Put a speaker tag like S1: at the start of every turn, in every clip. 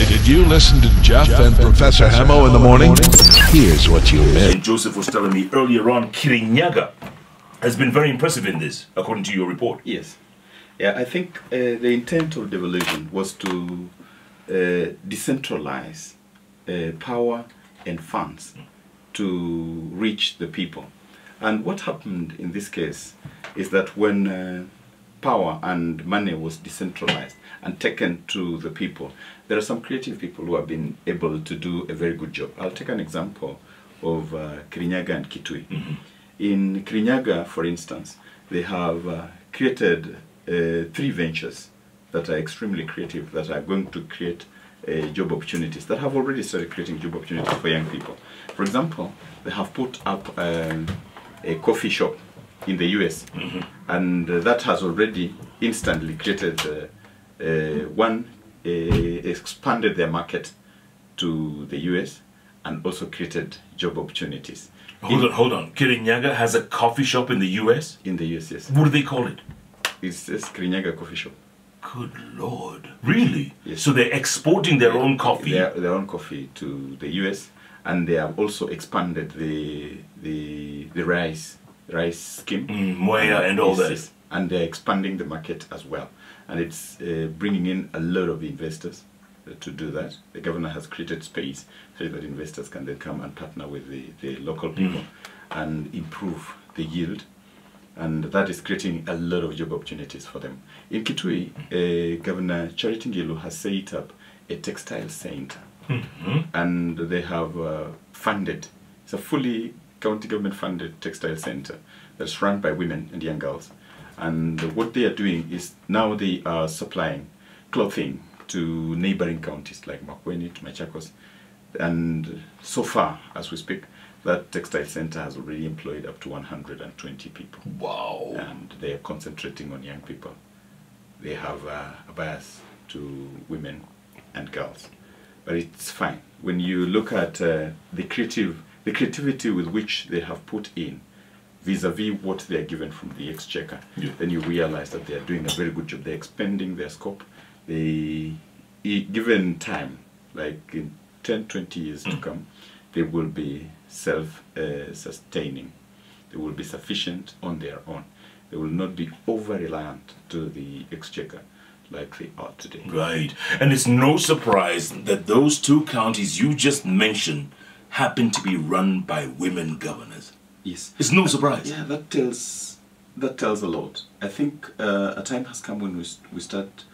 S1: Did you listen to Jeff and Professor Hemo in the morning? Here's what you missed.
S2: And Joseph was telling me earlier on, Kirinyaga has been very impressive in this, according to your report.
S3: Yes. Yeah, I think the intent of devolution was to decentralize power and funds to reach the people. And what happened in this case is that when power and money was decentralized and taken to the people, there are some creative people who have been able to do a very good job. I'll take an example of Kirinyaga and Kitui. In Kirinyaga, for instance, they have created 3 ventures that are extremely creative, that are going to create job opportunities, that have already started creating job opportunities for young people. For example, they have put up a coffee shop in the US, and that has already instantly created expanded their market to the US and also created job opportunities.
S2: Hold on. Kirinyaga has a coffee shop in the US?
S3: In the US, yes.
S2: What do they call it?
S3: It's Kirinyaga Coffee Shop.
S2: Good Lord. Really?
S3: Yes.
S2: So they're exporting their own coffee?
S3: Their own coffee to the US, and they have also expanded the rice scheme.
S2: Moya and all that.
S3: And they're expanding the market as well. And it's bringing in a lot of investors to do that. The governor has created space so that investors can then come and partner with the local people and improve the yield. And that is creating a lot of job opportunities for them. In Kitui, Governor Charity Ngilu has set up a textile center. And they have funded, it's a fully county government funded textile center that's run by women and young girls. And what they are doing is now they are supplying clothing to neighboring counties like Makueni, to Machakos. And so far, as we speak, that textile center has already employed up to 120 people.
S2: Wow. And
S3: they are concentrating on young people. They have a bias to women and girls. But it's fine. When you look at the creativity with which they have put in vis-a-vis what they are given from the exchequer, then you realize that they are doing a very good job. They're expanding their scope. Given time, like in 10, 20 years to come, they will be self-sustaining. They will be sufficient on their own. They will not be over-reliant to the exchequer like they are today.
S2: Right. And it's no surprise that those 2 counties you just mentioned happen to be run by women governors.
S3: Yes.
S2: It's no surprise.
S3: Yeah, that tells a lot. I think a time has come when we start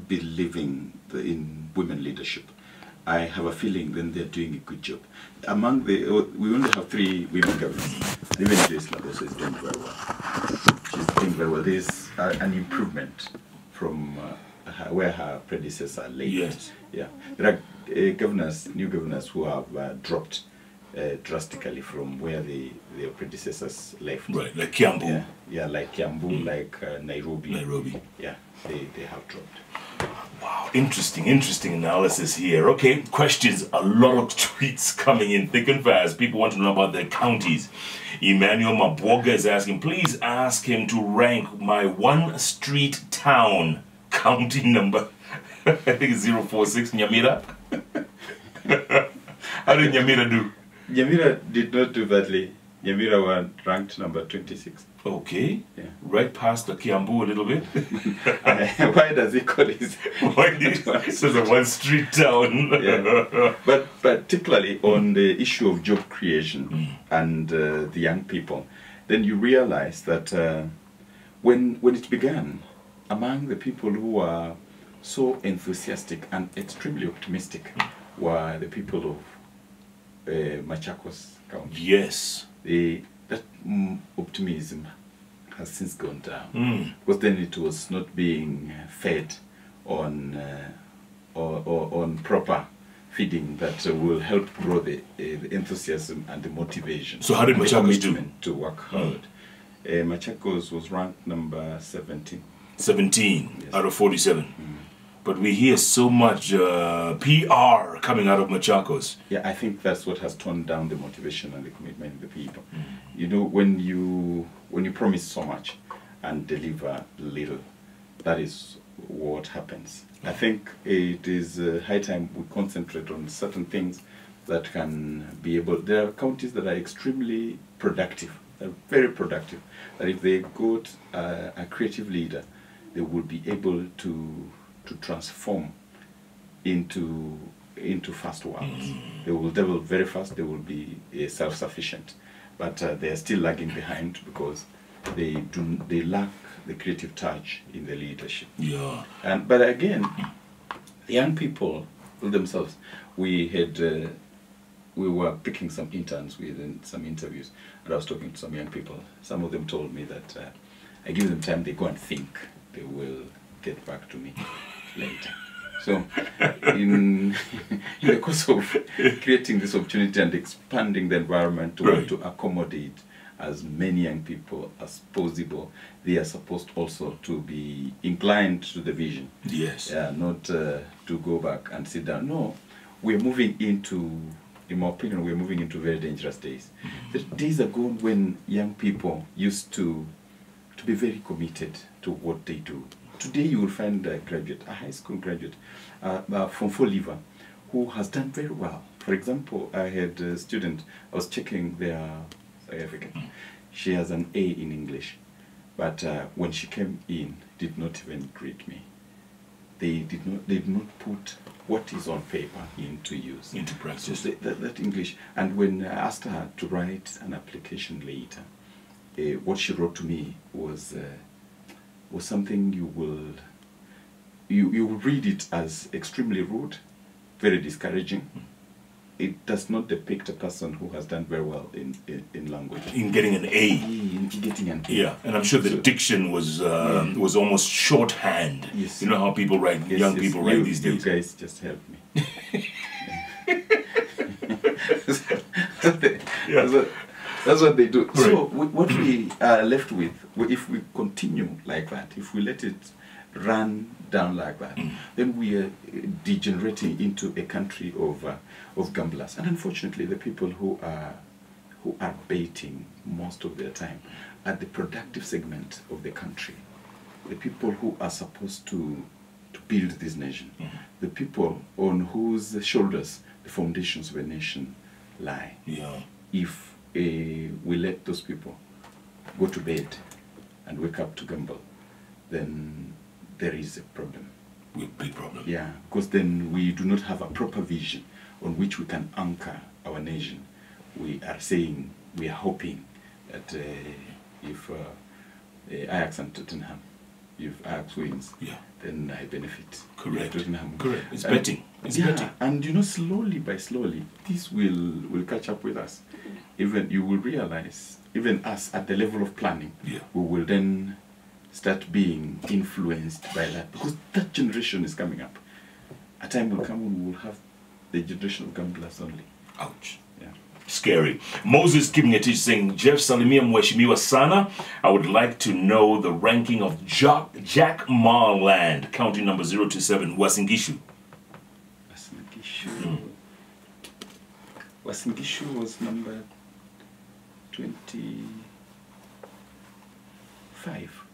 S3: believing in women leadership. I have a feeling then they're doing a good job. Among we only have 3 women governors. Even Joyce Lagoso is doing very well. She's doing very well. There's an improvement from where her predecessor lay.
S2: Yes.
S3: Yeah. There are new governors who have dropped drastically from where their predecessors left.
S2: Right, like Kiambu.
S3: Yeah, like Kiambu, like Nairobi. Yeah, they have dropped.
S2: Wow, interesting analysis here. Okay, questions, a lot of tweets coming in thick and fast. People want to know about their counties. Emmanuel Mabwoga is asking, please ask him to rank my 1 street town county number. I think it's 046, Nyamira. How did Nyamira do?
S3: Nyamira did not do badly. Nyamira was ranked number 26.
S2: Okay.
S3: Yeah.
S2: Right past the Kiambu a little bit.
S3: Why does he call it?
S2: It's a 1 street town.
S3: Yeah. But particularly on the issue of job creation and the young people, then you realize that when it began, among the people who were so enthusiastic and extremely optimistic were the people of Machakos County.
S2: Yes.
S3: That optimism has since gone down. Because then it was not being fed on proper feeding that will help grow the enthusiasm and the motivation.
S2: So how did Machakos do?
S3: To work hard. Machakos was ranked number 17.
S2: 17 yes. Out of 47. But we hear so much PR coming out of Machakos.
S3: Yeah, I think that's what has toned down the motivation and the commitment of the people. You know, when you promise so much and deliver little, that is what happens. I think it is high time we concentrate on certain things that can be able. There are counties that are extremely productive, they're very productive, that if they got a creative leader, they will be able to transform into fast worlds. They will develop very fast, they will be self-sufficient, but they are still lagging behind because they lack the creative touch in the leadership.
S2: Yeah.
S3: But again, the young people themselves, we were picking some interns within some interviews, and I was talking to some young people. Some of them told me that I give them time, they go and think, they will get back to me later. So, in the course of creating this opportunity and expanding the environment to accommodate as many young people as possible, they are supposed also to be inclined to the vision.
S2: Yes.
S3: Not to go back and sit down. No, we're moving into, in my opinion, we're moving into very dangerous days. The days are gone when young people used to be very committed to what they do. Today you will find a graduate, a high school graduate, from Form 4 leaver, who has done very well. For example, I had a student, I was checking their South African. She has an A in English, but when she came in, did not even greet me. They did not put what is on paper into use.
S2: Into practice.
S3: Just that English. And when I asked her to write an application later, what she wrote to me was something you will read it as extremely rude, very discouraging. It does not depict a person who has done very well in language.
S2: In getting an A.
S3: In getting an A.
S2: Yeah, and I'm sure the diction was almost shorthand.
S3: Yes.
S2: You know how people write, young people write these days.
S3: You guys just help me. That's what they do. Right. So what we are left with, if we continue like that, if we let it run down like that, then we are degenerating into a country of gamblers. And unfortunately, the people who are baiting most of their time at the productive segment of the country, the people who are supposed to build this nation, the people on whose shoulders the foundations of a nation lie.
S2: Yeah.
S3: If we let those people go to bed and wake up to gamble, then there is a problem.
S2: A big problem.
S3: Yeah, because then we do not have a proper vision on which we can anchor our nation. We are saying, we are hoping that if Ajax and Tottenham, if Ajax wins, then I benefit.
S2: Correct.
S3: Tottenham.
S2: Correct. It's betting. It's betting.
S3: And you know, slowly by slowly, this will catch up with us. Even you will realize, even us at the level of planning, we will then start being influenced by that, because that generation is coming up. A time will come when we will have the generation of gamblers only.
S2: Ouch.
S3: Yeah.
S2: Scary. Moses giving a teach saying, Jeff Salimia Mweshimiwa Sana, I would like to know the ranking of Jack Marland, county number 027, Wasingishu.
S3: Wasingishu was number 25.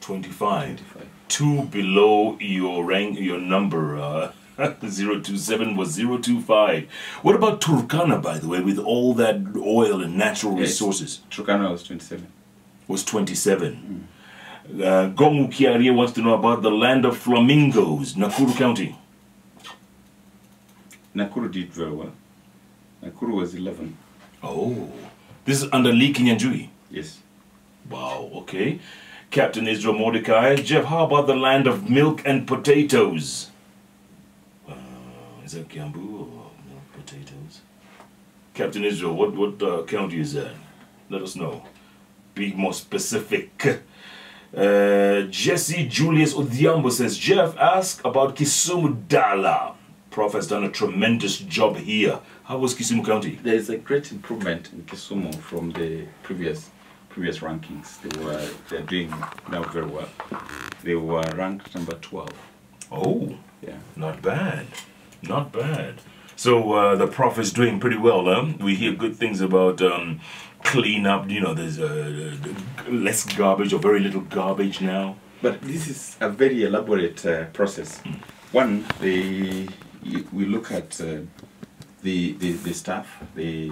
S2: 25. 2 below your rank, your number. 027 was 025. What about Turkana, by the way, with all that oil and natural resources?
S3: Turkana was 27.
S2: Was 27. Gongu Kiaria wants to know about the land of flamingos, Nakuru County.
S3: Nakuru did very well. Nakuru was 11.
S2: Oh, this is under Lee Kinyanjui?
S3: Yes.
S2: Wow, okay. Captain Israel Mordecai. Jeff, how about the land of milk and potatoes? Is that Kiambu or milk potatoes? Captain Israel, what county is that? Let us know. Be more specific. Jesse Julius Odhiambo says, Jeff, ask about Kisumu Dala. Prof has done a tremendous job here. How was Kisumu County?
S3: There is a great improvement in Kisumu from the previous rankings. They're doing now very well. They were ranked number 12.
S2: Oh,
S3: yeah,
S2: not bad, not bad. So the Prof is doing pretty well. We hear good things about clean up. You know, there's less garbage or very little garbage now.
S3: But this is a very elaborate process. One, we look at the staff, the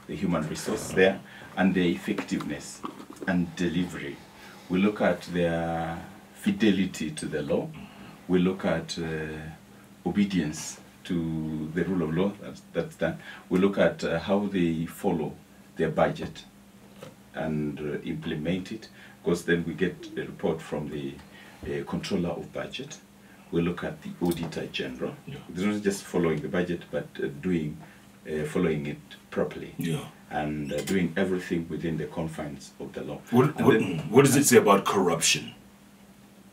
S3: human resource there, and their effectiveness and delivery. We look at their fidelity to the law. We look at obedience to the rule of law, that's done. We look at how they follow their budget and implement it, because then we get a report from the controller of budget. We look at the auditor general.
S2: Yeah.
S3: It's not just following the budget, but following it properly.
S2: Yeah. And
S3: doing everything within the confines of the law.
S2: What does it say about corruption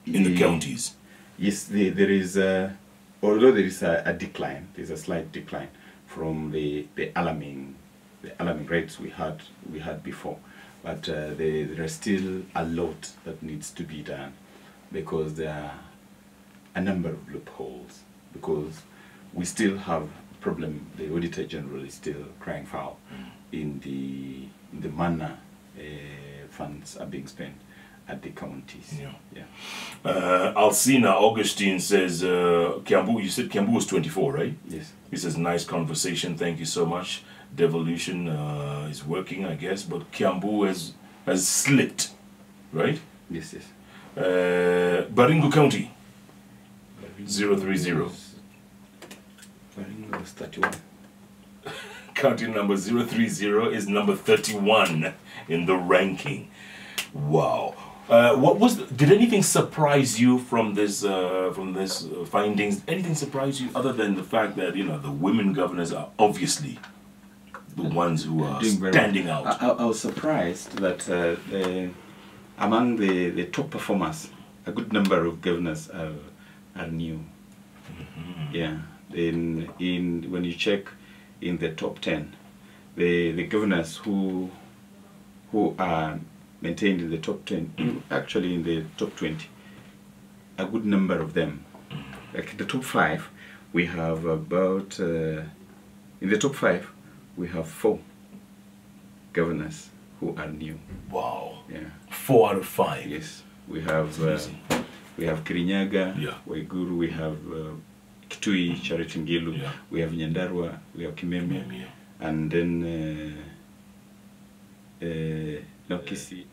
S2: in the counties?
S3: Yes, there is, although there is a decline, there's a slight decline from the alarming rates we had before, but there are still a lot that needs to be done, because there are a number of loopholes, because we still have a problem. The Auditor General is still crying foul in the manner funds are being spent at the counties.
S2: Yeah. Alcina Augustine says, Kiambu, you said Kiambu was 24, right?
S3: Yes.
S2: He says, nice conversation, thank you so much. Devolution is working, I guess, but Kiambu has slipped, right?
S3: Yes, yes.
S2: Baringo County, 030.
S3: Baringo was 31.
S2: County number 030 is number 31 in the ranking. Wow. Did anything surprise you from this findings? Anything surprise you other than the fact that, you know, the women governors are obviously the ones who are standing out?
S3: I was surprised that among the top performers, a good number of governors are new. Yeah. When you check in the top 10, the governors who are maintained in the top 10, actually in the top 20, a good number of them. Like the top 5, we have about, in the top 5, we have 4 governors who are new.
S2: Wow.
S3: Yeah.
S2: 4 out of 5.
S3: Yes. We have Kirinyaga,
S2: yeah.
S3: Waiguru, we have Kitui, Charity Ngilu,
S2: yeah.
S3: we have Nyandarua, we have Kimeme, and then Nokisi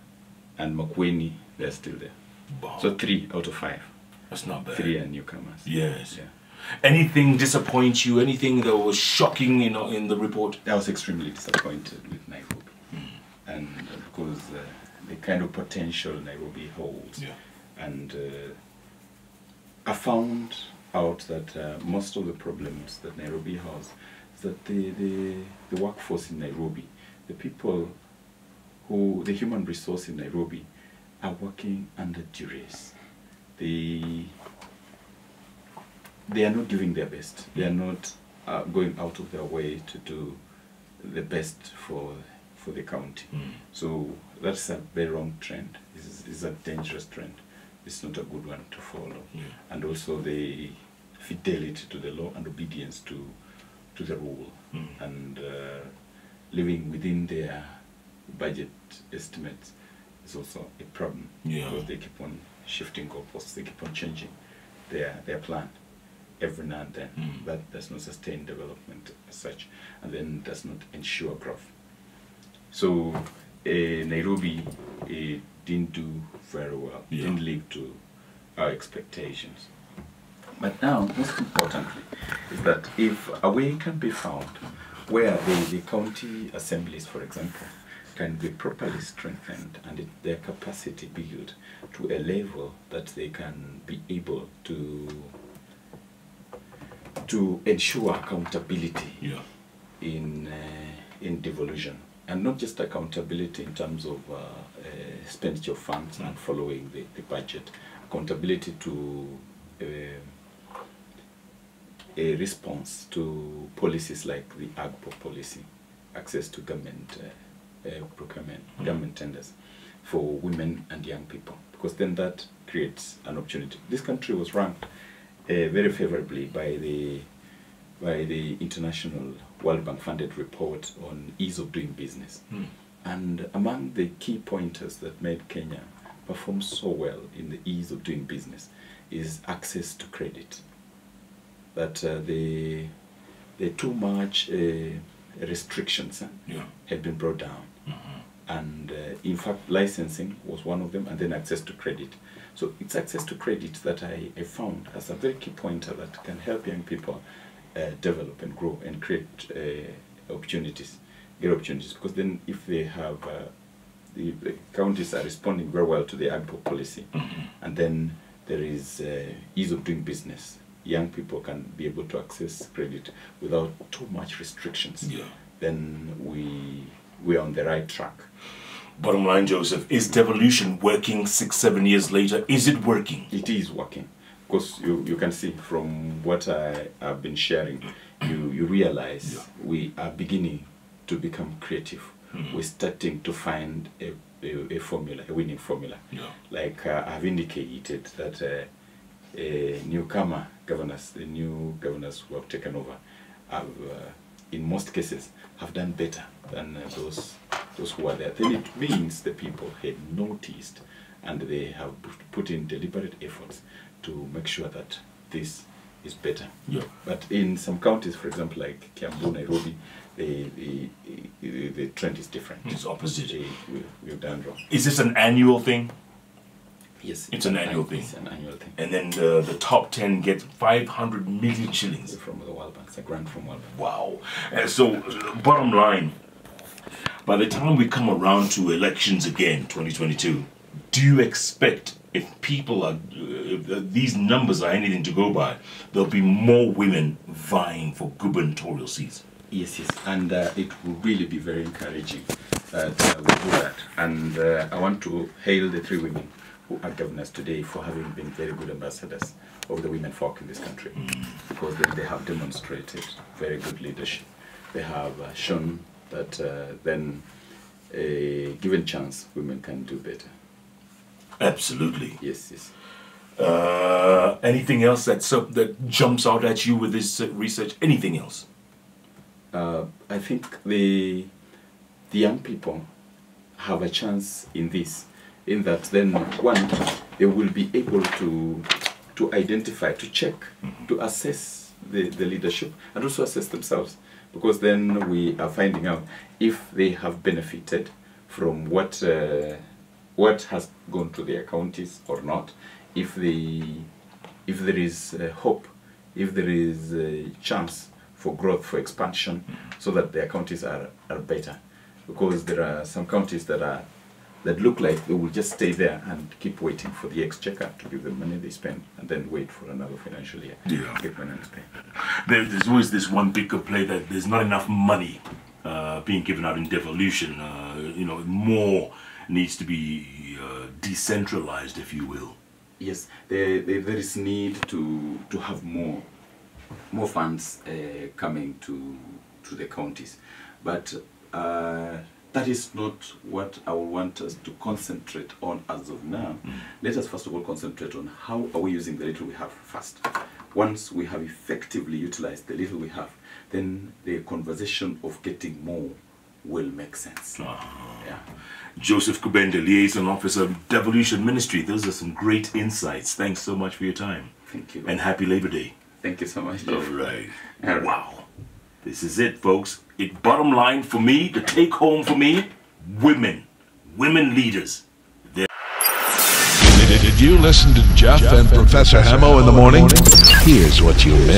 S3: and Makueni, they're still there.
S2: Wow.
S3: So 3 out of 5.
S2: That's not bad.
S3: 3 are newcomers.
S2: Yes.
S3: Yeah.
S2: Anything disappoint you? Anything that was shocking, you know, in the report?
S3: I was extremely disappointed with Nairobi, and because the kind of potential Nairobi holds,
S2: yeah.
S3: And I found out that most of the problems that Nairobi has is that the workforce in Nairobi, the people the human resource in Nairobi are working under duress. They are not giving their best. They are not going out of their way to do the best for the county. So that's a very wrong trend. It's a dangerous trend. It's not a good one to follow. And also the fidelity to the law and obedience to the rule, and living within their budget estimates is also a problem, because they keep on shifting goalposts, they keep on changing their plan every now and then. That does not sustain development as such, and then does not ensure growth. So Nairobi didn't do very well, didn't live to our expectations. But now, most importantly, is that if a way can be found where the county assemblies, for example, can be properly strengthened and their capacity built to a level that they can be able to ensure accountability in devolution, and not just accountability in terms of expenditure of funds and following the budget, accountability to a response to policies like the AGPO policy, access to government procurement, government tenders for women and young people, because then that creates an opportunity. This country was ranked very favorably by the International World Bank funded report on ease of doing business. And among the key pointers that made Kenya perform so well in the ease of doing business is access to credit. That the too much restrictions had been brought down. And in fact, licensing was one of them, and then access to credit. So it's access to credit that I found as a very key pointer that can help young people develop and grow and create opportunities, get opportunities. Because then if they have, the counties are responding very well to the AGPO policy, and then there is ease of doing business. Young people can be able to access credit without too much restrictions. Then we are on the right track.
S2: Bottom line, Joseph, is devolution working 6-7 years later? Is it working?
S3: It is working. Because you can see from what I have been sharing, you realize we are beginning to become creative. We're starting to find a formula, a winning formula. Like I've indicated that newcomer governors, the new governors who have taken over, have, in most cases, have done better than those who are there. Then it means the people had noticed, and they have put in deliberate efforts to make sure that this is better. But in some counties, for example, like Kiambu, Nairobi, the trend is different.
S2: It's opposite.
S3: We've done wrong.
S2: Is this an annual thing?
S3: Yes,
S2: it's an annual thing.
S3: It's an annual thing.
S2: And then the top 10 get 500 million shillings.
S3: From the World Bank. It's a grant from World Bank.
S2: Wow. So, bottom line, by the time we come around to elections again, 2022, do you expect, if people are, if these numbers are anything to go by, there'll be more women vying for gubernatorial seats?
S3: Yes, and it will really be very encouraging that we do that. And I want to hail the 3 women who are governors today for having been very good ambassadors of the women folk in this country, because they have demonstrated very good leadership. They have shown that then, given chance, women can do better.
S2: Absolutely.
S3: Yes.
S2: Anything else that jumps out at you with this research? Anything else?
S3: I think the young people have a chance in this, in that then, one, they will be able to identify, to check, to assess the leadership, and also assess themselves. Because then we are finding out if they have benefited from what has gone to their counties or not, if there is hope, if there is a chance for growth, for expansion, so that their counties are better. Because there are some counties that look like they will just stay there and keep waiting for the exchequer to give them money they spend, and then wait for another financial year to get money to pay.
S2: There's always this one big complaint that there's not enough money being given out in devolution. More needs to be decentralized, if you will.
S3: Yes, there is need to have more funds coming to the counties, but that is not what I want us to concentrate on as of now. Let us first of all concentrate on how are we using the little we have first. Once we have effectively utilized the little we have, then the conversation of getting more will make sense.
S2: Joseph Kubende, Liaison Officer, Devolution Ministry. Those are some great insights. Thanks so much for your time.
S3: Thank you.
S2: And happy Labor Day.
S3: Thank you so much.
S2: All right. Wow. This is it, folks. Bottom line for me, the take home for me, women leaders.
S1: Did you listen to Jeff and Professor Hemo in the morning? Here's what you missed.